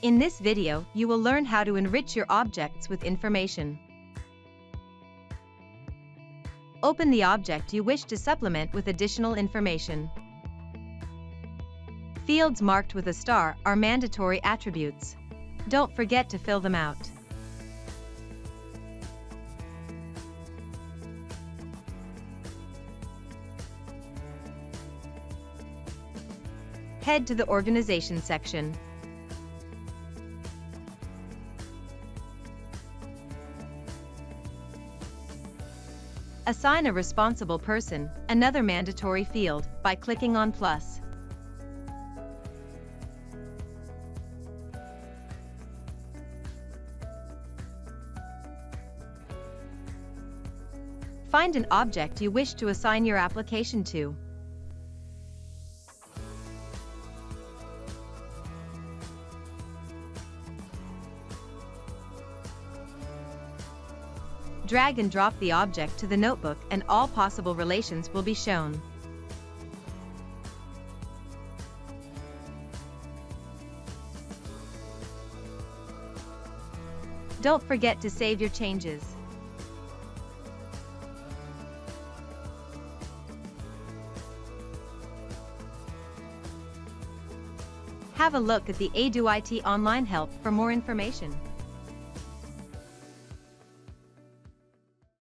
In this video, you will learn how to enrich your objects with information. Open the object you wish to supplement with additional information. Fields marked with a star are mandatory attributes. Don't forget to fill them out. Head to the Organization section. Assign a responsible person, another mandatory field, by clicking on plus. Find an object you wish to assign your application to. Drag and drop the object to the notebook and all possible relations will be shown. Don't forget to save your changes. Have a look at the ADOIT online help for more information.